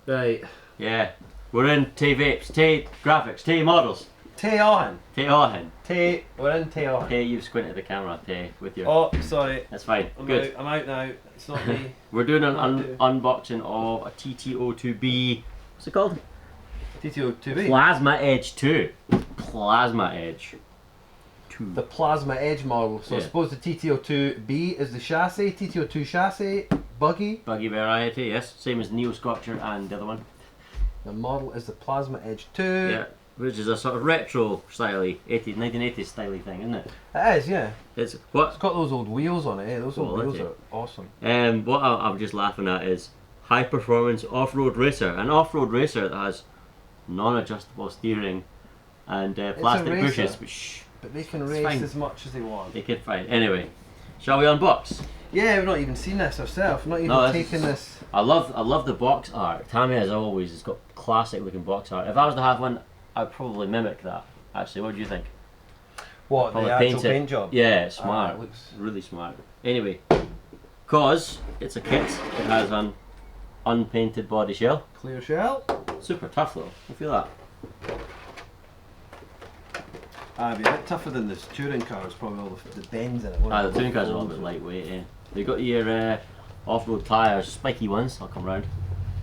Right. Yeah. We're in Tay Vapes, Tay Graffix, Tay Models. Tay on. Tay Ohen. Tay, we're in Tay on. Tay, you've squinted the camera, Tay, with your... Oh, sorry. That's fine. I'm Good. out, I'm out now. It's not me. We're doing an unboxing of a TT-02B. What's it called? TT-02B. Plasma Edge 2. Plasma Edge 2. The Plasma Edge model. So I suppose the TT-02B is the chassis, TT-02 chassis, buggy. Buggy variety, yes. Same as Neo Sculpture and the other one. The model is the Plasma Edge 2. Yeah. Which is a sort of retro styly 1980s styly thing, isn't it? It is, yeah. It's what? It's got those old wheels on it, eh? Those old wheels are awesome. What I'm just laughing at is high performance off-road racer. An off-road racer that has non-adjustable steering and plastic bushes. But they can race as much as they want. They can fine. Anyway, shall we unbox? Yeah, we've not even seen this ourselves. We've not even taken this. I love the box art. Tamiya, as always, has got classic looking box art. If I was to have one, I'd probably mimic that. Actually, what do you think? What, the actual paint job? Yeah, it's smart. It looks really smart. Anyway, cause it's a kit, it has an unpainted body shell. Clear shell. Super tough though. I feel that. It'd be a bit tougher than this touring cars, probably all the bends in it. The touring cars are a little bit lightweight, yeah. They got your off-road tyres, spiky ones, I'll come round.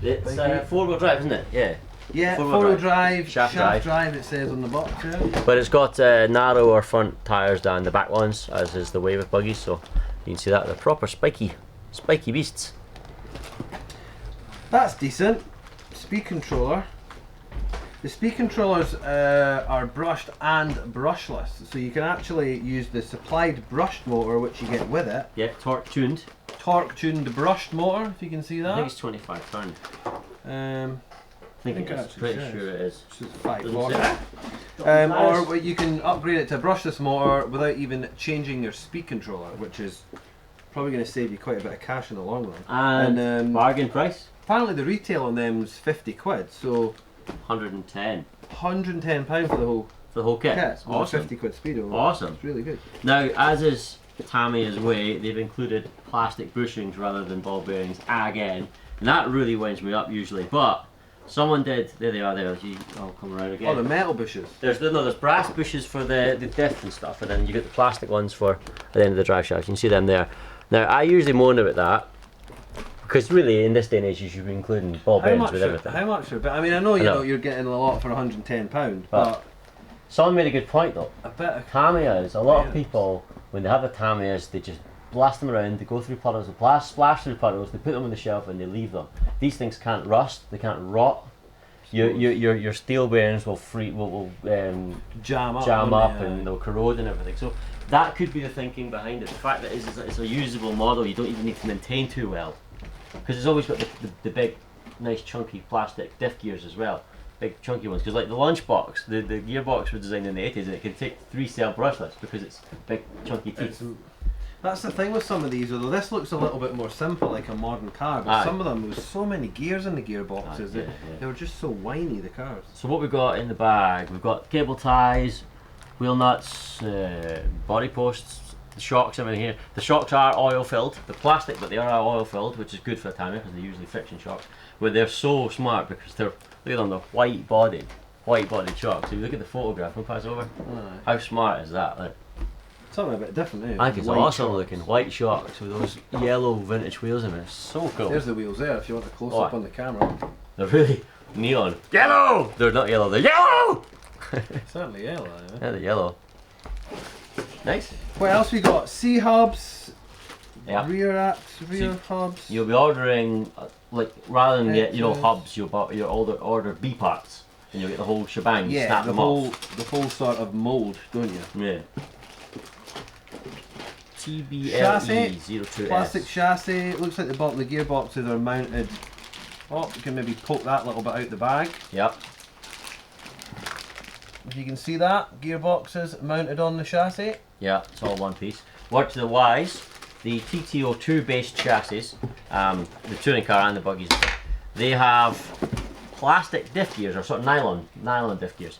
It's 4-wheel drive, isn't it? Yeah. Yeah, 4-wheel drive, shaft drive it says on the box, yeah. But it's got narrower front tyres than the back ones, as is the way with buggies, so you can see that, they're proper spiky beasts. That's decent. Speed controller. The speed controllers are brushed and brushless, so you can actually use the supplied brushed motor which you get with it. Yeah, torque tuned. Torque tuned brushed motor, if you can see that. I think it's 25 turn. I think it's pretty sure it is. It's 540. Or you can upgrade it to a brushless motor without even changing your speed controller, which is probably going to save you quite a bit of cash in the long run. And bargain price? Apparently the retail on them is 50 quid, so 110. £110 for the whole kit. It's awesome. 50 quid speedo. Awesome. It's really good. Now, as is Tamiya's way, they've included plastic bushings rather than ball bearings again, and that really winds me up usually. But someone did. There they are. There. I'll come around again. Oh, the metal bushes. There's brass bushes for the diff and stuff, and then you get the plastic ones for at the end of the drive shaft. You can see them there. Now, I usually moan about that. Because really, in this day and age, you should be including ball bearings with everything. How much? But I mean, I know you're getting a lot for £110, but someone made a good point though. A bit of Tamiyas. A lot of people, when they have the Tamiyas, they just blast them around. They go through puddles, they splash through puddles. They put them on the shelf and they leave them. These things can't rust. They can't rot. Your steel bearings will jam up and they'll corrode and everything. So that could be the thinking behind it. The fact that it's a usable model, you don't even need to maintain too well. Because it's always got the big, nice chunky plastic diff gears as well. Big chunky ones. Because like the lunchbox, the gearbox was designed in the 80s and it can take 3-cell brushless because it's big chunky teeth. That's the thing with some of these, although this looks a little bit more simple like a modern car, but some of them, there was so many gears in the gearboxes, they were just so whiny, the cars. So what we've got in the bag, we've got cable ties, wheel nuts, body posts, the shocks, everything here. The shocks are oil filled, the plastic, but they are oil filled, which is good for a Tamiya because they're usually friction shocks. But they're so smart because they're, look at them, they're white bodied shocks. So you look at the photograph, we'll pass over. How smart is that? Like, something a bit different, eh? I think it's awesome looking, white shocks with those yellow vintage wheels in it. It's so cool. There's the wheels there if you want a close up on the camera. They're really neon. Yellow! They're not yellow, they're yellow! Certainly yellow, yeah, they're yellow. Nice. What else we got? C-hubs, rear hubs. You'll be ordering, like, rather than get, hubs, you'll order B parts. And you'll get the whole shebang, snap them off. The whole sort of mould, don't you? Yeah. TBLE02S. Plastic chassis. It looks like the bottom of the gearboxes are mounted. Oh, you can maybe poke that little bit out the bag. Yep. If you can see that, gearboxes mounted on the chassis. Yeah, it's all one piece. Word to the wise, the TT-02 based chassis, the touring car and the buggies, they have plastic diff gears, or sort of nylon diff gears,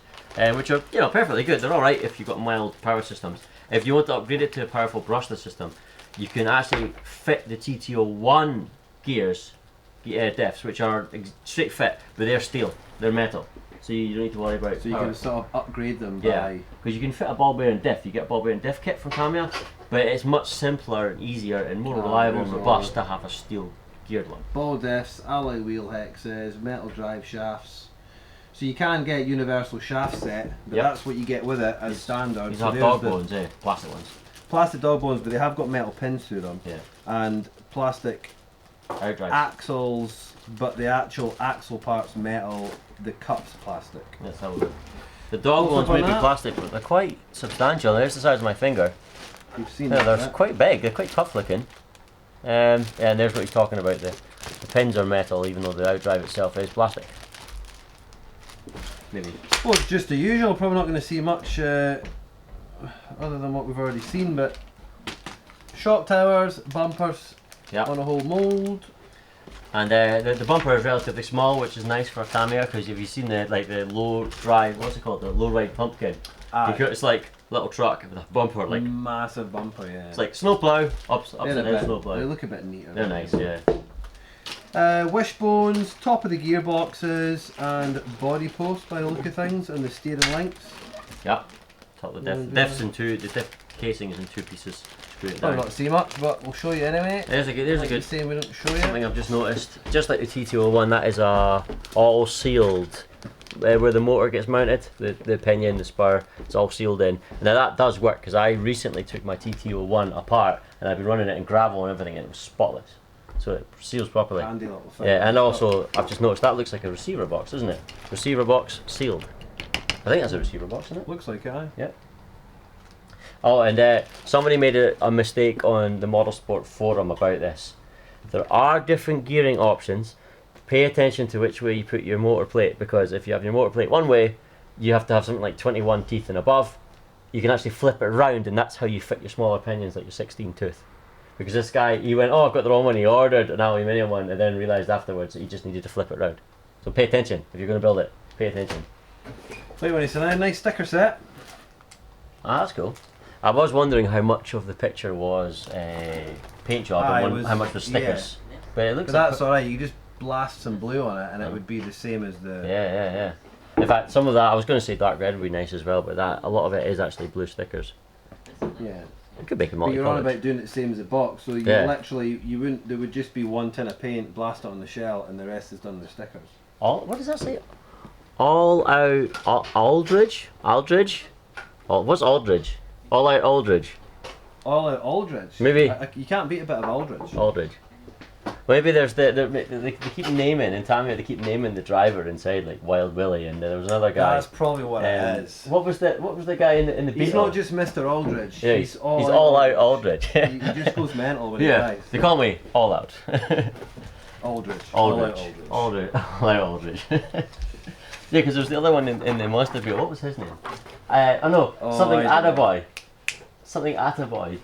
which are perfectly good. They're all right if you've got mild power systems. If you want to upgrade it to a powerful brushless system, you can actually fit the TT-01 gears diffs, which are straight fit, but they're steel, they're metal, so you don't need to worry about. So you can sort of upgrade them yeah, by. because you can fit a ball bearing diff. You get a ball bearing diff kit from Tamiya, but it's much simpler and easier and more reliable and robust to have a steel geared one. Ball diffs, alloy wheel hexes, metal drive shafts. So you can get universal shaft set, but that's what you get with it as standard. These so have dog bones, plastic ones. Plastic dog bones, but they have got metal pins through them. Yeah. And plastic axles, but the actual axle part's metal, the cup's plastic. Let's have a look. The dog bones may be plastic, but they're quite substantial. There's the size of my finger. You've seen yeah, they're quite big, they're quite tough looking. Yeah, and there's what he's talking about. The pins are metal, even though the outdrive itself is plastic. Maybe. Well, it's just the usual. Probably not going to see much other than what we've already seen, but shock towers, bumpers on a whole mould. And the bumper is relatively small, which is nice for a Tamiya, because if you've seen the low drive, what's it called, the low ride pumpkin, it's like a little truck with a bumper, like massive bumper, yeah. It's like snowplow, upside down snowplow. They look a bit neater. They're nice, yeah. Wishbones, top of the gearboxes, and body posts by the look of things, and the steering links. Yeah, top of the diffs in two. The diff casing is in two pieces. I'll not see much, but we'll show you anyway. There's a good. Saying we don't show you. Something I've just noticed, just like the TT-01, that is all sealed. Where the motor gets mounted, the pinion, the spur, it's all sealed in. Now that does work, because I recently took my TT-01 apart and I've been running it in gravel and everything, and it was spotless. So it seals properly. Handy little thing. Yeah, and also I've just noticed that looks like a receiver box, doesn't it? Receiver box sealed. I think that's a receiver box, isn't it? Looks like it, aye. Yeah. Oh, and somebody made a mistake on the Model Sport forum about this. There are different gearing options. Pay attention to which way you put your motor plate, because if you have your motor plate one way, you have to have something like 21 teeth and above. You can actually flip it around, and that's how you fit your smaller pinions, like your 16 tooth. Because this guy, he went, oh, I've got the wrong one. He ordered an aluminium one and then realised afterwards that he just needed to flip it around. So pay attention if you're going to build it. Pay attention. Wait, when he said, nice sticker set. Ah, that's cool. I was wondering how much of the picture was paint job and how much was stickers. Yeah. But it looks. But that's alright. You just blast some blue on it, and it would be the same as the. Yeah. In fact, some of that I was going to say dark red would be nice as well, but a lot of it is actually blue stickers. Yeah. You could make a But you're on multi-colored. about doing it the same as a box, so you literally you wouldn't. There would just be one tin of paint, blast it on the shell, and the rest is done with stickers. What does that say? All out Aldridge. What's Aldridge? All out Aldridge. All out Aldridge. Maybe you can't beat a bit of Aldridge. Aldridge. Maybe there's they keep naming in Tamiya. They keep naming the driver inside, like Wild Willie, and there was another guy. That's probably what it is. What was the guy in the Beetle? He's not just Mr. Aldridge. Yeah, he's all out Aldridge. He just goes mental when he drives. They call me All Out. Aldridge. All out Aldridge. Yeah, because there's the other one in the Monster Beetle. What was his name? Something Attaboy. Something Attaboy.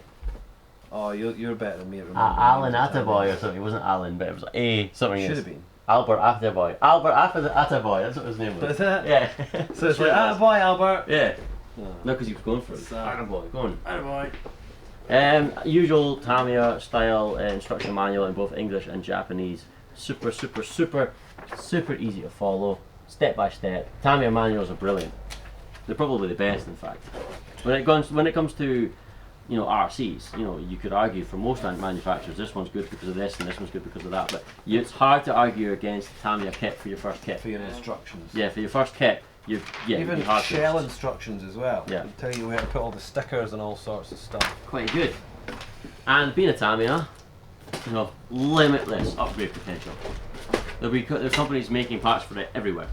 Oh, you're better than me at Alun Attaboy or something. It wasn't Alun, but it was A something. Should have been. Albert Attaboy. Albert Attaboy. That's what his name was. Is that? Yeah. So it's like Attaboy, Albert. Yeah. No, because he was going for it. Attaboy. Go on. Attaboy. Usual Tamiya style instruction manual in both English and Japanese. Super easy to follow. Step by step. Tamiya manuals are brilliant. They're probably the best, in fact. When it comes to RCs, you could argue for most manufacturers this one's good because of this and this one's good because of that, but it's hard to argue against Tamiya kit for your first kit. For your instructions. Yeah, for your first kit, even shell instructions as well. Yeah. It'll tell you where to put all the stickers and all sorts of stuff. Quite good. And being a Tamiya, limitless upgrade potential. There's companies making parts for it everywhere.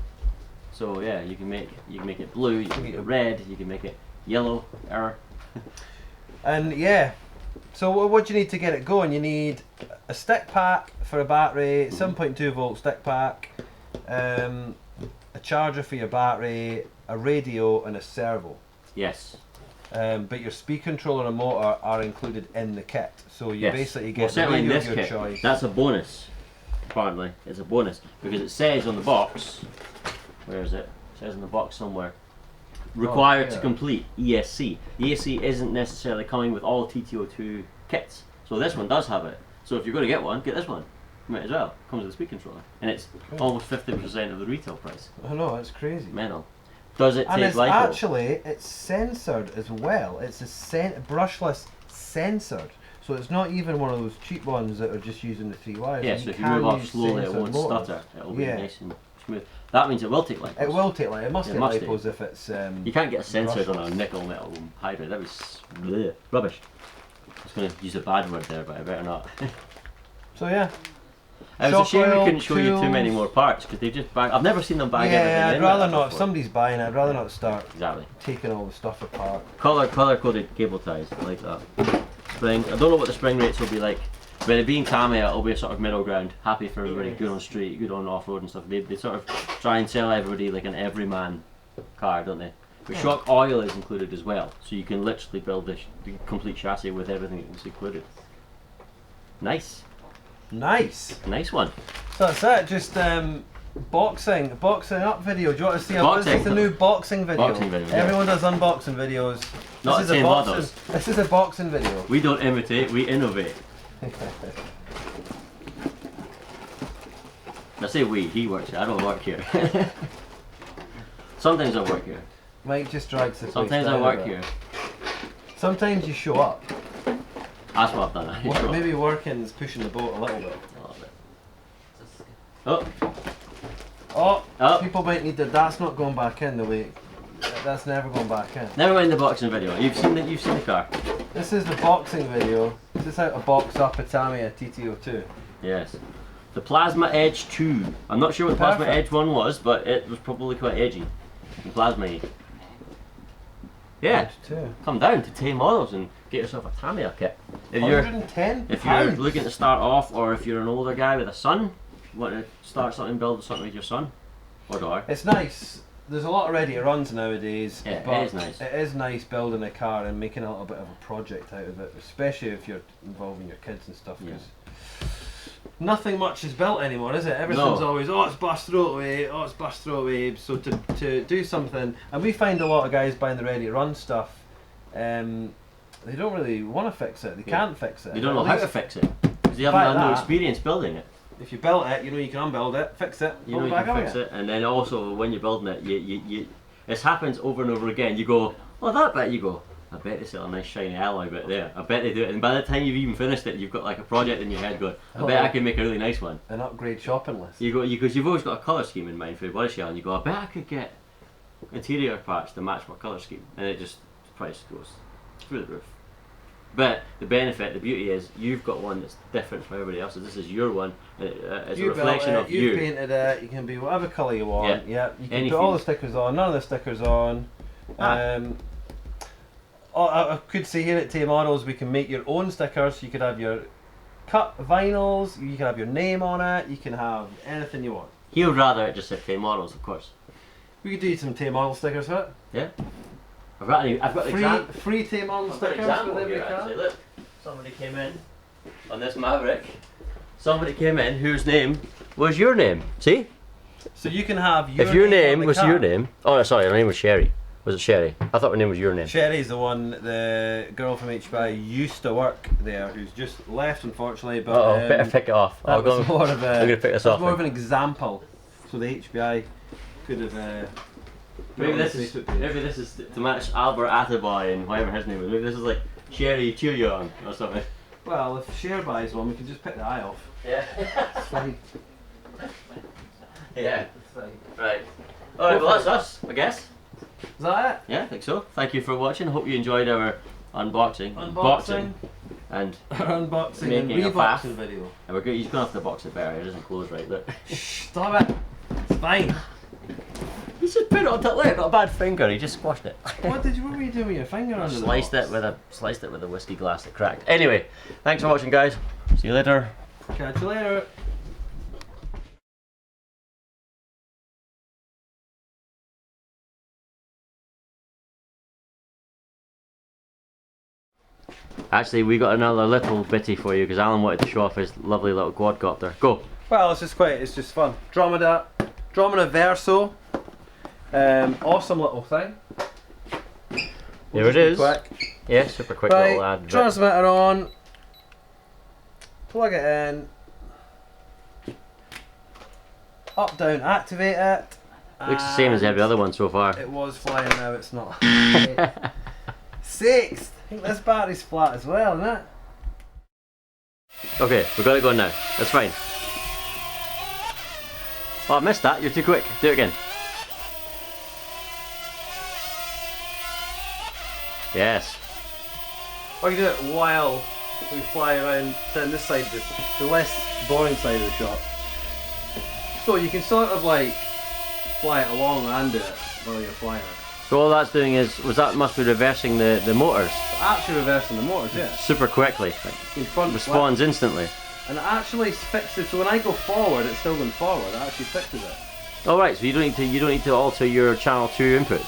So yeah, you can make it blue, you can make it red, you can make it yellow, And yeah, so what do you need to get it going? You need a stick pack for a battery, 7.2 volt stick pack, a charger for your battery, a radio and a servo. Yes. But your speed controller and motor are included in the kit, so you basically get certainly in this your kit, choice. That's a bonus. Apparently, it's a bonus because it says on the box. Where is it? It says on the box somewhere. Required to complete ESC. The ESC isn't necessarily coming with all TT-02 kits, so this one does have it. So if you're going to get one, get this one. Might as well. Comes with a speed controller, and it's almost 50% of the retail price. I know, it's crazy. Mental. Does it And take it's lipo? actually, it's censored as well. It's a brushless censored. So it's not even one of those cheap ones that are just using the 3 wires. Yeah, so if you move off slowly, it won't stutter. It'll be nice and smooth. That means it will take lipos. It will take lipo. It must take lipos if it's. You can't get censored on a nickel metal hybrid. That was rubbish. I was going to use a bad word there, but I better not. So yeah. It was a shame we couldn't show you too many more parts because they just bag. I've never seen them bag everything in. Yeah, I'd rather not. If before. somebody's buying it, I'd rather not start taking all the stuff apart. Color coded cable ties, I like that. Spring. I don't know what the spring rates will be like. But it being Tamiya, it'll be a sort of middle ground. Happy for everybody, good on street, good on off road and stuff. They sort of try and sell everybody like an everyman car, don't they? But shock oil is included as well, so you can literally build the complete chassis with everything that's included. Nice. Nice one. So that's it. Just boxing up video. Do you want to see this is the new boxing video? Everyone does unboxing videos. Not this is a boxing. This is a boxing video. We don't imitate, we innovate. I say we. He works here. I don't work here. Sometimes I work here. Mike just drags the place. Sometimes I work here. Sometimes you show up. That's what I've done. Maybe working's pushing the boat a little bit. Oh, people might need that. That's not going back in the way. That's never going back in. Never mind the boxing video. You've seen the car. This is the boxing video. This is how to box up a Tamiya TT-02. Yes. The Plasma Edge 2. I'm not sure what the Plasma Edge 1 was, but it was probably quite edgy. The Plasma. Yeah. Come down to Tay Models and get yourself a Tamiya kit. If you're looking to start off, or if you're an older guy with a son, want to start something, build something with your son or daughter. It's nice. There's a lot of ready runs nowadays. Yeah, but it is nice. It is nice building a car and making a little bit of a project out of it, especially if you're involving your kids and stuff. Because nothing much is built anymore, is it? Everything's always, oh, it's bust, throw it away, oh, it's bust, throw it away. So to do something, and we find a lot of guys buying the ready run stuff, they don't really want to fix it. They can't fix it. They don't know how to fix it because they haven't had no experience building it. If you built it, you know you can unbuild it, fix it, you know you can fix it, and then also when you're building it, this happens over and over again. You go, oh, that bit, you go, I bet they sell a nice shiny alloy bit there. I bet they do it, and by the time you've even finished it, you've got like a project in your head going, I bet I can make a really nice one. An upgrade shopping list. You go, because you've always got a colour scheme in mind for your body shell, and you go, I bet I could get interior parts to match my colour scheme, and it just, the price goes through the roof. But the benefit, the beauty is, you've got one that's different from everybody else's. This is your one, it's a reflection of you. You've painted it, you can be whatever colour you want, you can put all the stickers on, none of the stickers on. I could say here at Tay Models we can make your own stickers. You could have your cut vinyls, you can have your name on it, you can have anything you want. He would rather it just say Tay Models, of course. We could do some Tay Model stickers for it. Yeah. I've got free Tay Model stickers with every car. Look, somebody came in on this Maverick. Somebody came in whose name was your name. See? So you can have your if your name was your name. Oh, sorry, her name was Sherry. Was it Sherry? I thought her name was your name. Sherry's the one, the girl from HBI used to work there, who's just left unfortunately. But better pick it off. I'm going to pick this off. More of an example, so the HBI could have. Maybe this is to match Albert Attaboy and whatever his name is. Maybe this is like Sherry Cheeryoung or something. Well, if Cher buys one, we can just pick the eye off. Yeah. It's fine. Yeah. It's fine. Right. Alright, well that's us, I guess. Is that it? Yeah, I think so. Thank you for watching. I hope you enjoyed our unboxing. And unboxing and reboxing video. And you're going to have to box it better, it doesn't close right. Look. Stop it. It's fine. He just put it on top. Look, I got a bad finger. He just squashed it. What were you doing with your finger under the box? Sliced it with a whiskey glass that cracked. Anyway, thanks for watching, guys. See you later. Catch you later. Actually, we got another little bitty for you because Alan wanted to show off his lovely little quadcopter. Go. Well, it's just fun. Dromida Verso. Awesome little thing. There it is. Quick. Yeah, super quick little ad. Transmitter on. Plug it in. up, down, activate it. Looks the same as every other one so far. It was flying, now it's not. 6th. I think this battery's flat as well, isn't it? Okay, we've got it going now. That's fine. Oh, I missed that. You're too quick. Do it again. Yes. Or you do it while we fly around down this side, the less boring side of the shot. So you can sort of like fly it along and do it while you're flying it. So all that's doing is, must be reversing the motors Actually reversing the motors, yeah. super quickly. In front Responds instantly. And it actually fixes, so when I go forward, it's still going forward. It actually fixes it. Oh right, so you don't need to alter your channel 2 inputs.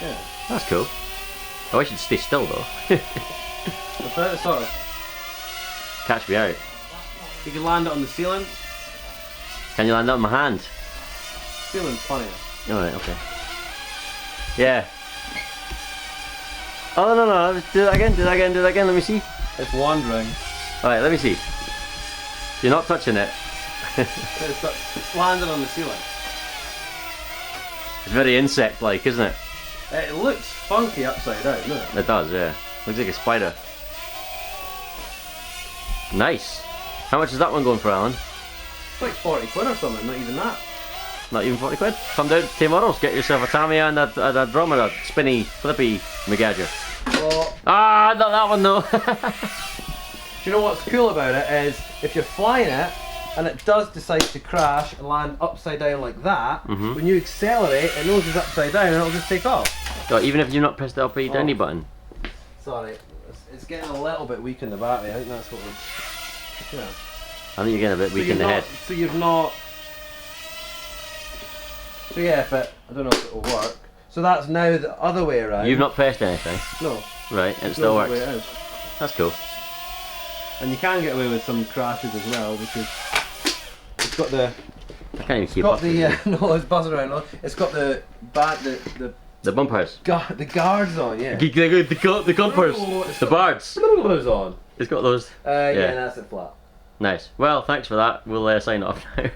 Yeah. That's cool. Oh, I should stay still though. Without it sort of, Catch me out. you can land it on the ceiling. Can you land it on my hand? Ceiling's funny. Alright, okay. Yeah. Oh no, do that again, let me see. It's wandering. Alright, let me see. You're not touching it. It's landed on the ceiling. It's very insect-like, isn't it? It looks funky upside down, doesn't it? It does, yeah. Looks like a spider. Nice. How much is that one going for, Alan? It's like 40 quid or something, not even that. Not even 40 quid? Come down to Tay Models, get yourself a Tamiya and a Dromida, spinny, flippy McGadger. Well, Ah, not that one though. do you know what's cool about it is, if you're flying it, and it does decide to crash and land upside down like that, when you accelerate, it knows it's upside down and it'll just take off. Oh, even if you've not pressed the up or down button. Sorry, it's getting a little bit weak in the battery, I think that's what we're... Yeah. I think you're getting a bit weak in the head. So you've not... So yeah, I don't know if it'll work. So that's now the other way around. You've not pressed anything. No. Right, and it still goes the works. way out. That's cool. And you can get away with some crashes as well because it's got the... I can't even keep got up. the no, it's buzzing around. It's got the The bumpers. the guards on, yeah. The bumpers. Oh, it's The got bards. those on. It's got those. Yeah, that's it flat. Nice. Well, thanks for that. We'll sign off now.